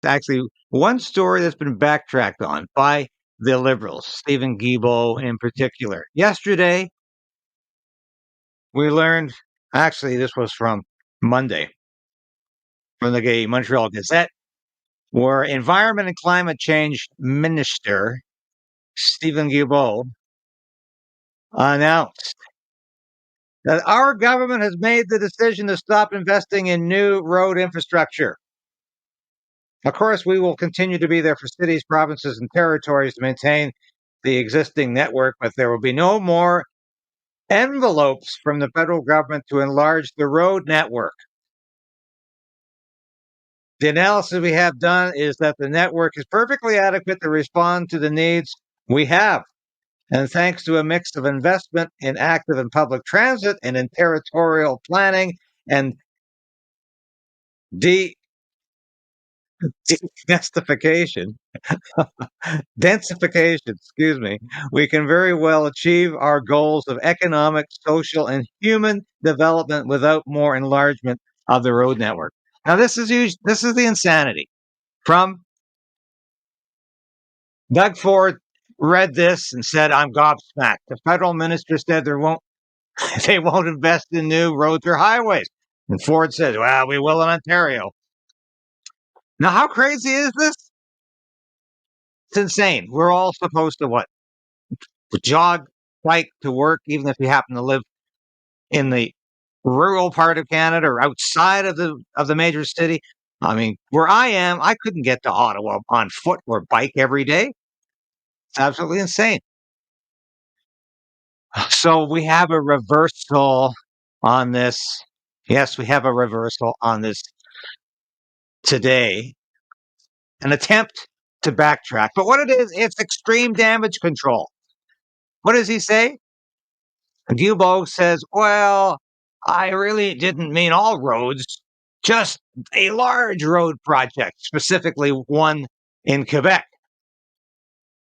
actually one story that's been backtracked on by the Liberals, Stephen Guilbeault in particular. Yesterday, we learned, actually, this was from Monday, from the Montreal Gazette, where Environment and Climate Change Minister Stephen Guilbeault announced that our government has made the decision to stop investing in new road infrastructure. Of course, we will continue to be there for cities, provinces, and territories to maintain the existing network, but there will be no more envelopes from the federal government to enlarge the road network. The analysis we have done is that the network is perfectly adequate to respond to the needs we have. And thanks to a mix of investment in active and public transit and in territorial planning and densification, we can very well achieve our goals of economic, social, and human development without more enlargement of the road network. Now, this is the insanity. From Doug Ford read this and said, "I'm gobsmacked." The federal minister said they won't invest in new roads or highways. And Ford says, "Well, we will in Ontario." Now, how crazy is this? It's insane. We're all supposed to what? Jog, bike to work, even if you happen to live in the rural part of Canada or outside of the major city. I mean, where I am, I couldn't get to Ottawa on foot or bike every day. It's absolutely insane. So we have a reversal on this. Yes, we have a reversal on this today. An attempt to backtrack. But what it is, it's extreme damage control. What does he say? Guilbeault says, "Well, I really didn't mean all roads, just a large road project, specifically one in Quebec."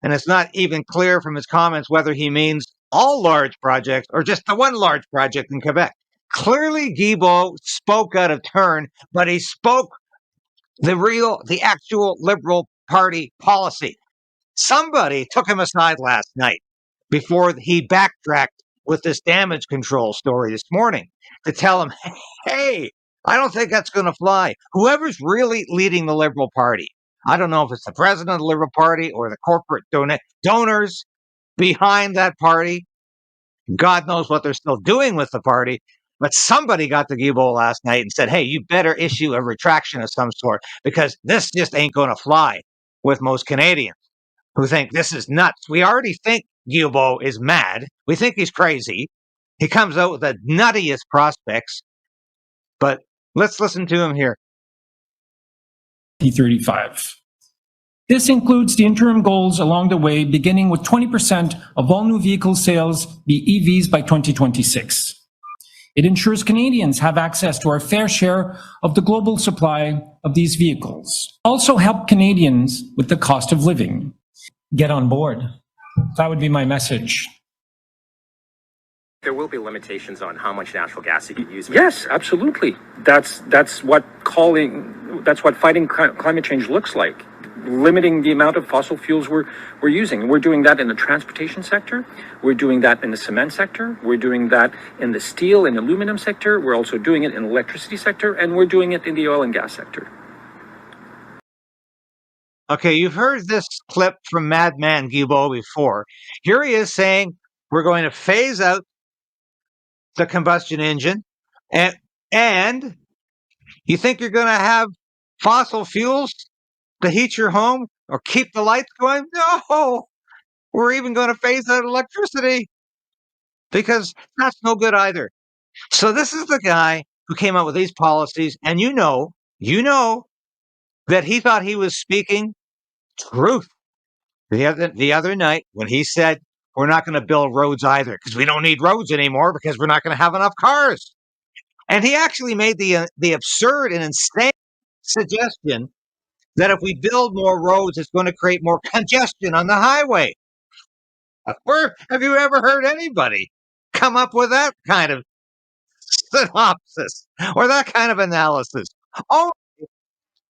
And it's not even clear from his comments whether he means all large projects or just the one large project in Quebec. Clearly, Guilbeault spoke out of turn, but he spoke the actual Liberal Party policy. Somebody took him aside last night before he backtracked with this damage control story this morning to tell him, "Hey, I don't think that's going to fly." Whoever's really leading the Liberal Party, I don't know if it's the president of the Liberal Party or the corporate donors behind that party. God knows what they're still doing with the party. But somebody got to Guilbeault last night and said, "Hey, you better issue a retraction of some sort because this just ain't going to fly with most Canadians who think this is nuts." We already think Guilbeault is mad. We think he's crazy. He comes out with the nuttiest prospects. But let's listen to him here. 2035. This includes the interim goals along the way, beginning with 20% of all new vehicle sales be EVs by 2026. It ensures Canadians have access to our fair share of the global supply of these vehicles. Also help Canadians with the cost of living. Get on board. That would be my message. There will be limitations on how much natural gas you can use. Yes, absolutely. That's what fighting climate change looks like. Limiting the amount of fossil fuels we're using. We're doing that in the transportation sector. We're doing that in the cement sector. We're doing that in the steel and aluminum sector. We're also doing it in the electricity sector, and we're doing it in the oil and gas sector. Okay, you've heard this clip from Madman Guilbeault before. Here he is saying we're going to phase out the combustion engine, and you think you're going to have fossil fuels to heat your home or keep the lights going? No, we're even going to phase out electricity because that's no good either. So this is the guy who came up with these policies, and you know that he thought he was speaking truth the other night when he said we're not going to build roads either because we don't need roads anymore because we're not going to have enough cars. And he actually made the absurd and insane suggestion that if we build more roads, it's going to create more congestion on the highway. Where have you ever heard anybody come up with that kind of synopsis or that kind of analysis?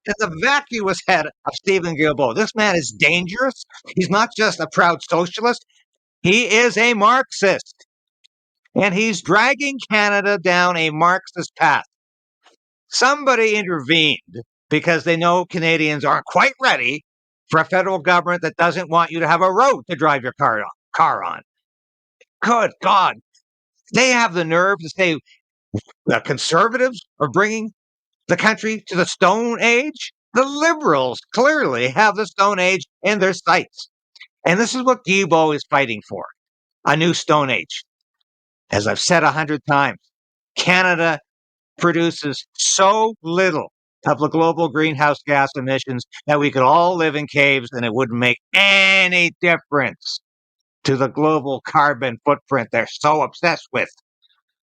is the vacuous head of Stephen Guilbeault. This man is dangerous. He's not just a proud socialist, he is a Marxist. And he's dragging Canada down a Marxist path. Somebody intervened because they know Canadians aren't quite ready for a federal government that doesn't want you to have a road to drive your car on. Good God. They have the nerve to say the conservatives are bringing the country to the Stone Age. The Liberals clearly have the Stone Age in their sights. And this is what Guilbeault is fighting for, a new Stone Age. As I've said 100 times, Canada produces so little of the global greenhouse gas emissions that we could all live in caves and it wouldn't make any difference to the global carbon footprint they're so obsessed with.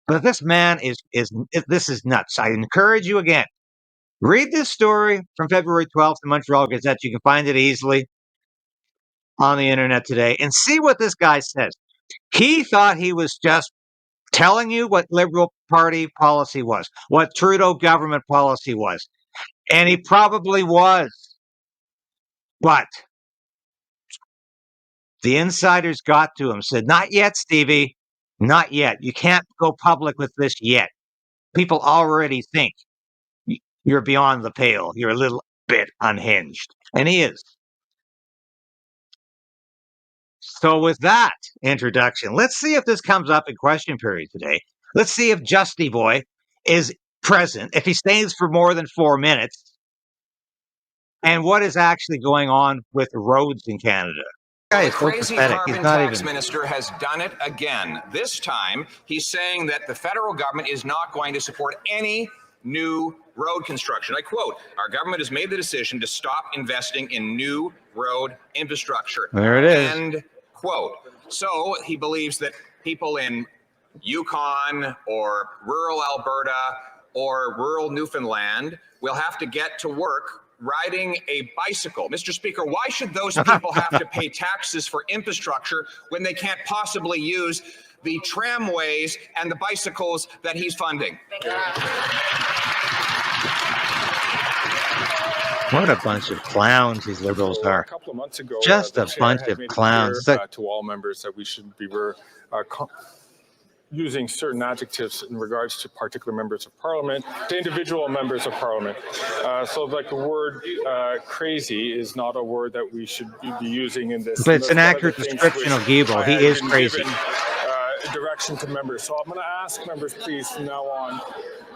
But this man this is nuts. I encourage you again. Read this story from February 12th in Montreal Gazette. You can find it easily on the internet today and see what this guy says. He thought he was just telling you what Liberal Party policy was, what Trudeau government policy was. And he probably was. But the insiders got to him, said, not yet, Stevie. Not yet. You can't go public with this yet. People already think you're beyond the pale. You're a little bit unhinged. And he is. So with that introduction, let's see if this comes up in question period today. Let's see if Justy Boy is present, if he stays for more than 4 minutes, and what is actually going on with roads in Canada. Well, the crazy carbon tax minister has done it again. This time, he's saying that the federal government is not going to support any new road construction. I quote, our government has made the decision to stop investing in new road infrastructure. There it is. End quote. So he believes that people in Yukon or rural Alberta or rural Newfoundland will have to get to work riding a bicycle. Mr. Speaker, why should those people have to pay taxes for infrastructure when they can't possibly use the tramways and the bicycles that he's funding? What a bunch of clowns these Liberals are. A couple of months ago, just a bunch of clowns. To all members that we should be using certain adjectives in regards to particular members of parliament, to individual members of parliament. So like the word crazy is not a word that we should be using in this. But it's an accurate description of Guilbeault. He is crazy. Direction to members. So I'm going to ask members, please, from now on,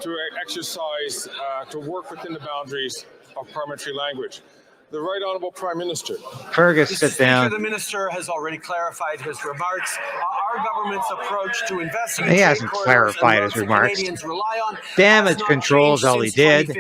to exercise, to work within the boundaries of parliamentary language. The Right Honourable Prime Minister. Fergus, sit down. The Minister has already clarified his remarks. Our government's approach to investing he hasn't clarified his remarks. Damage control is all he did.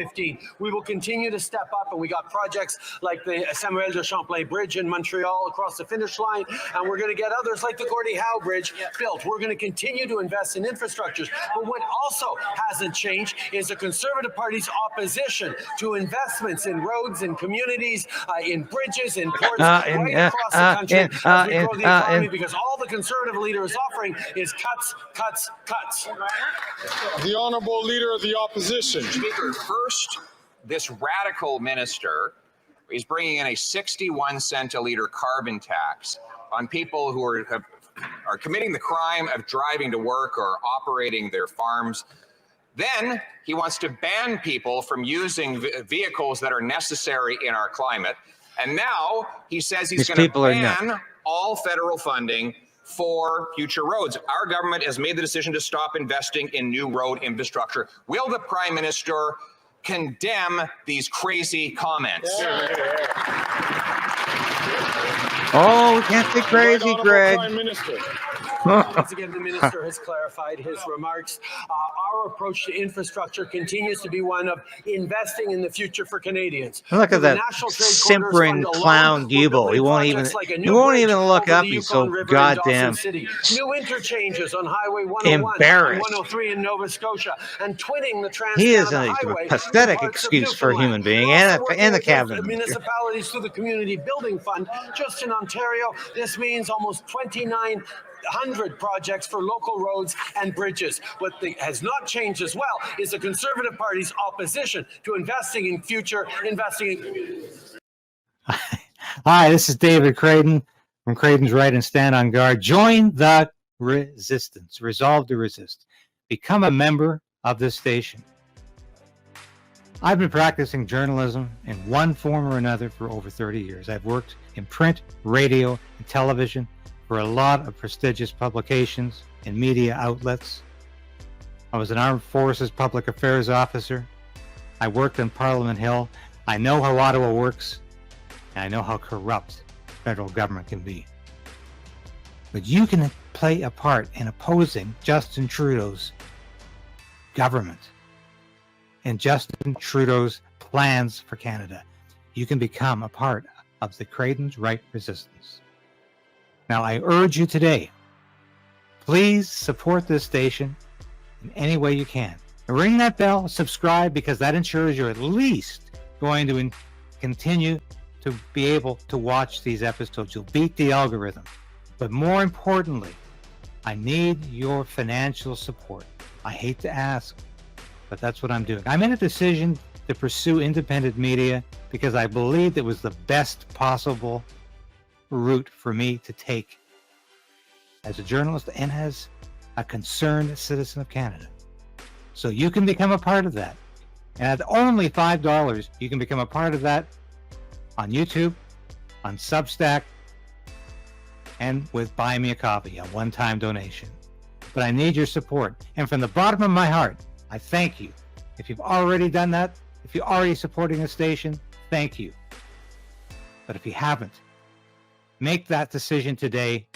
We will continue to step up, and we got projects like the Samuel de Champlain Bridge in Montreal across the finish line, and we're going to get others like the Gordie Howe Bridge built. We're going to continue to invest in infrastructures. But what also hasn't changed is the Conservative Party's opposition to investments in roads and communities, in bridges, in ports, right across the country as we grow the economy, because all the Conservative leader is offering is cuts, cuts, cuts. The Honourable Leader of the Opposition. Speaker, first, this radical minister is bringing in a 61 cent a litre carbon tax on people who are committing the crime of driving to work or operating their farms. Then he wants to ban people from using vehicles that are necessary in our climate. And now he says he's going to ban all federal funding for future roads. Our government has made the decision to stop investing in new road infrastructure. Will the Prime Minister condemn these crazy comments? Oh, we can't be crazy, Greg. Prime Minister. Once again, the minister has clarified his remarks. Our approach to infrastructure continues to be one of investing in the future for Canadians. Look at that simpering clown Guilbeault. He won't even look up. He's so goddamn new interchanges on Highway 101 and 103 in Nova Scotia, and twinning the He is a pathetic excuse for a human being and the cabinet. Municipalities through the Community Building Fund. Just in Ontario, this means almost $29 100 projects for local roads and bridges. What has not changed as well is the Conservative Party's opposition to investing in future, Hi, this is David Crayden from Crayden's Right and Stand on Guard. Join the resistance. Resolve to resist. Become a member of this station. I've been practicing journalism in one form or another for over 30 years. I've worked in print, radio, and television for a lot of prestigious publications and media outlets. I was an Armed Forces Public Affairs officer. I worked on Parliament Hill. I know how Ottawa works, and I know how corrupt federal government can be. But you can play a part in opposing Justin Trudeau's government and Justin Trudeau's plans for Canada. You can become a part of the Crayden's Right resistance. Now, I urge you today, please support this station in any way you can. Ring that bell, subscribe, because that ensures you're at least going to continue to be able to watch these episodes. You'll beat the algorithm. But more importantly, I need your financial support. I hate to ask, but that's what I'm doing. I made a decision to pursue independent media because I believed it was the best possible route for me to take as a journalist and as a concerned citizen of Canada. So you can become a part of that. And at only $5, you can become a part of that on YouTube, on Substack, and with Buy Me a Coffee, a one-time donation. But I need your support. And from the bottom of my heart, I thank you. If you've already done that, if you're already supporting the station, thank you. But if you haven't, make that decision today.